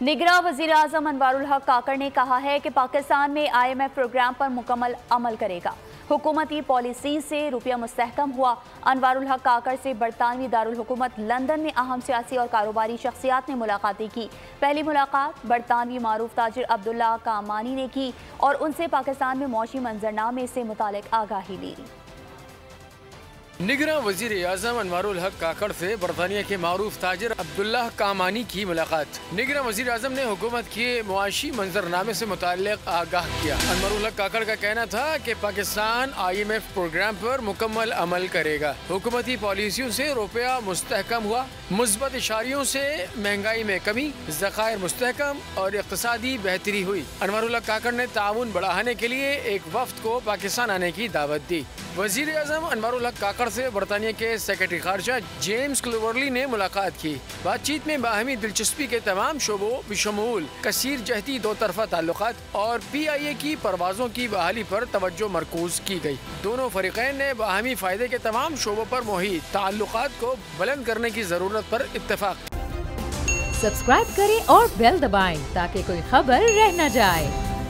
निगरां वज़ीर-ए-आज़म अनवारुल हक काकड़ ने कहा है कि पाकिस्तान में IMF प्रोग्राम पर मुकम्मल अमल करेगा। हुकूमती पॉलिसी से रुपया मुस्तहकम हुआ। अनवारुल हक काकड़ से बरतानवी दारुल हुकूमत लंदन में अहम सियासी और कारोबारी शख्सियात ने मुलाकातें की। पहली मुलाकात बरतानवी मारूफ ताजिर अब्दुल्लाह कामानी ने की और उनसे पाकिस्तान में मौशी मंजरनामे से मुतालिक आगाही ली। निगरां वज़ीर-ए-आज़म अनवारुल हक काकड़ से बरतानिया के मारूफ ताजिर अब्दुल्लाह कामानी की मुलाकात। निगरां वज़ीर-ए-आज़म ने हुकूमत के मुआशी मंजरनामे से मुताल्लिक़ आगाह किया। अनवारुल हक काकड़ का कहना था कि पाकिस्तान IMF प्रोग्राम पर मुकम्मल अमल करेगा। हुकूमती पॉलिसियों से रुपया मुस्तहकम हुआ। मुस्बत इशारियों से महंगाई में कमी, ज़खायर मुस्तहकम और इक़्तिसादी बेहतरी हुई। अनवारुल हक काकड़ ने ताउन बढ़ाने के लिए एक वफ़द को पाकिस्तान आने की दावत दी। वज़ीर-ए-आज़म अनवारुल हक काकड़ से बरतानिया के सेक्रेटरी खारजा जेम्स क्लोवरली ने मुलाकात की। बातचीत में बाहमी दिलचस्पी के तमाम शोबों बशमूल कसीर जहती दो तरफा ताल्लुकात और PIA की परवाज़ों की बहाली पर तवज्जो मरकूज की गई। दोनों फरीक़ैन ने बाहमी फ़ायदे के तमाम शोबों पर मुहित ताल्लुकात को बुलंद करने की ज़रूरत पर इत्तेफाक। सब्सक्राइब करें और बेल दबाएं ताकि कोई खबर रह न जाए।